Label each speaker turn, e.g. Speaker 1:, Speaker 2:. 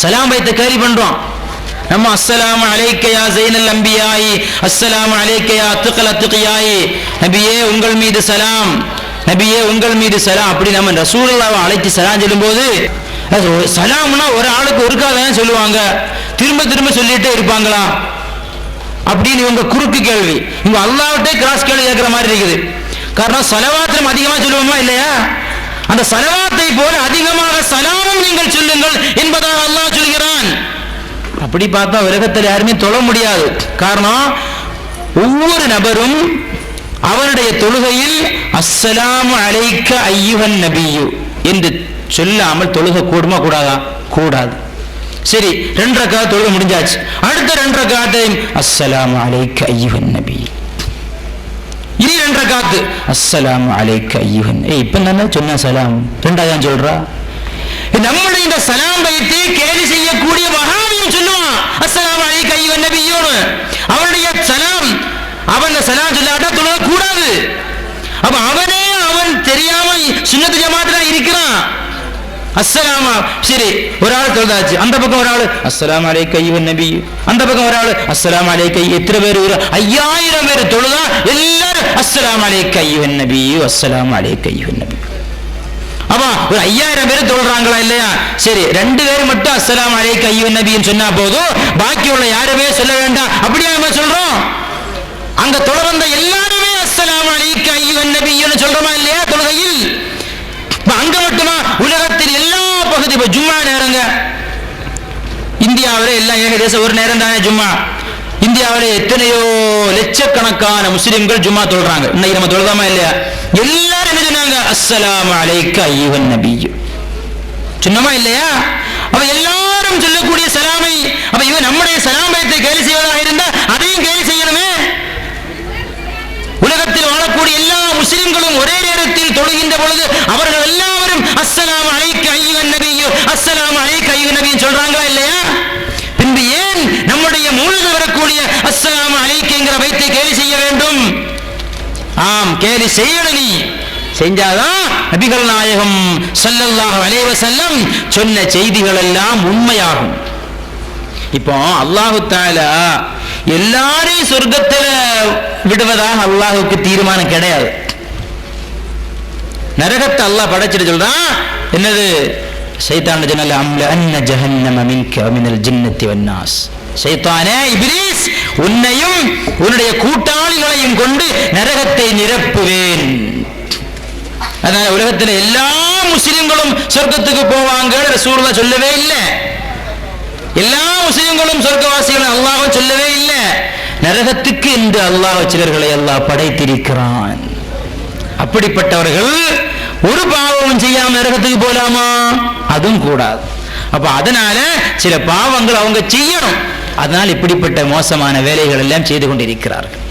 Speaker 1: சலாம் வைத்து கேலி பண்றோம். நம்ம அஸ்ஸலாமு அலைக்க யா ஸைனல் அன்பியாயி, அஸ்ஸலாமு அலைக்க யா அத்கல் அத்கியாயி, நபியே உங்கள் மீது சலாம், நபியே உங்கள் மீது சலாம். அப்படி நம்ம ரசூலுல்லாஹ்வை அழைத்து சலாம் சொல்லும்போது, சலாம்னா ஒரு ஆளுக்கு ஒருக்காதான் சொல்லுவாங்க, திரும்ப திரும்ப சொல்லிட்டே இருப்பாங்களா அப்படின்னு இவங்க குறுக்கு கேள்வி. இவங்க அல்லாஹ்விட்டே கிராஸ் கேள்வி கேட்கிற மாதிரி இருக்குது. காரணம் ஸலவாத் அதிகமா சொல்லுவோமா இல்லையா? அந்த ஸலவாத்தை போல அதிகமாக சலாமும் நீங்கள் சொல்லுங்கள் என்பதாக அல்லாஹ் சொல்கிறான். அப்படி பார்த்தா உலகத்தில் யாருமே தொழ முடியாது. காரணம், ஒவ்வொரு நபரும் அவருடைய தொழுகையில் அஸ்ஸலாமு அலைக்க அய்யுஹன் நபியு என்று சொல்லாமல் தொழுக கூடுமா கூடாதா? கூடாது. சரி, 2 ரக்காத் தொழுக முடிஞ்சாச்சு. அடுத்த 2 ரக்காத்தையும் அஸ்ஸலாமு அலைக்க அய்யுஹன் நபி, இனி 2 ரக்காத்து அஸ்ஸலாமு அலைக்க அய்யுஹன். இப்ப தானே சொன்ன சலாம், 2ஆவது சொல்றா. நம்முடைய இந்த சலாம் வைத்து கேலி செய்யக்கூடிய வஹாபியும் சொல்லுவான் அஸ்ஸலாமு அலைக்க அய்யுஹன் நபியோடு. அவனுடைய சலாம், அவன் சலாம் சொல்லாட்டா தொழுக கூடாது. அப்ப அவன் தெரியாம சுன்னத்து ஜமாத்துல இருக்கிறான். அஸ்ஸலாமா, சரி, ஒரு ஆள் தொழுதாச்சு, அந்த பக்கம் ஒரு ஆள் அஸ்ஸலாமு அலைக்க அய்யுஹன் நபி, அந்த பக்கம் ஒரு ஆள் அஸ்ஸலாமு அலைக்க. எத்தனை பேர்? 5000 பேர் தொழுதா எல்லாரும் அஸ்ஸலாமு அலைக்க அய்யுஹன் நபி, அஸ்ஸலாமு அலைக்க அய்யுஹன் நபி. அப்ப ஒரு 5000 பேர் தொழுறாங்களா இல்லையா? சரி, 2 பேர் மட்டும் அஸ்ஸலாமு அலைக்க அய்யுஹன் நபின்னு சொன்னா போதும், பாக்கி உள்ள யாருமே சொல்ல வேண்டாம். அப்படியே நம்ம சொல்றோம். அங்க தொழ வந்த எல்லாருமே அஸ்ஸலாமு அலைக்க அய்யுஹன் நபின்னு சொல்றோமா இல்லையா தொழுகையில்? அங்க மட்டுமா? உலகத்தில் எல்லா பகுதி, இப்ப ஜும்மா நேரங்க இந்தியாவில் எல்லாம் ஏகதேசம் ஒரு நேரம் தானே ஜும்மா. இந்தியாவில் எத்தனையோ லட்சக்கணக்கான முஸ்லிம்கள் ஜும்மா தொழுறாங்க. இன்னைக்கு நம்ம தொழுதாமா இல்லையா? எல்லாரும் என்ன சொன்னாங்க? அஸ்ஸலாமு அலைக்க அய்யுஹன் நபி சொன்னமா இல்லையா? அப்ப எல்லாரும் சொல்லக்கூடிய சலாமை, அப்ப இவன் நம்முடைய சலாமயத்தை கேலி செய்வதாக இருந்தா அதையும் கேலி செய்யணுமே. உலகத்தில் வாழக்கூடிய எல்லா முஸ்லிம்களும் ஒரே நேரத்தில் தொழுகின்ற பொழுது அவர்கள் எல்லாரும் அஸ்ஸலாமு அலைக்க அய்யுஹன் நபி, அஸ்ஸலாமு அலைக்க அய்யுஹன் நபி சொல்றாங்களா இல்லையா? பின்பு ஏன் நம்முடைய மூலது வரக்கூடிய அஸ்ஸலாமு அலைக்கங்கிற வைத்தை கேலி செய்ய வேண்டும்? ஆம், கேலி செய்யணும். நீ செஞ்சாதான் நபிகள் நாயகம் ஸல்லல்லாஹு அலைஹி வஸல்லம் சொன்ன செய்திகள் எல்லாம் உண்மையாகும். இப்போ அல்லாஹ் தஆலா எல்லாரையும் சொர்க்கத்தில் விடுவதாக அல்லாஹுக்கு தீர்மானம் கிடையாது. நரகத்தை அல்லாஹ் படைச்சிட்டு சொல்றான், என்னது? ஷைத்தான் சொன்னல அம்ல அன்ன ஜஹன்னம மின்க வ மினல் ஜின்னத்தி வன்னாஸ். ஷைத்தானே, இப்லீஸ், உன்னையும் உன்னுடைய கூட்டாளிகளையும் கொண்டு நரகத்தை நிரப்புவேன். அதனால உலகத்தில் எல்லா முஸ்லிம்களும் சொர்க்கத்துக்கு போவாங்க ரசூலுல்லாஹ் சொல்லவே இல்லை. எல்லா முஸ்லிம்களும் சொர்க்கவாசிகளும் அல்லாஹ் சொல்லவே இல்லை. நரகத்துக்கு என்று அல்லாஹ் சிலர்களை அல்லாஹ் படைத்திருக்கிறான். அப்படிப்பட்டவர்கள் ஒரு பாவமும் செய்யாம நரகத்துக்கு போலாமா? அதுவும் கூடாது. அப்ப அதனால சில பாவங்கள் அவங்க செய்யணும். அதனால் இப்படிப்பட்ட மோசமான வேலைகள் எல்லாம் செய்து கொண்டிருக்கிறார்கள்.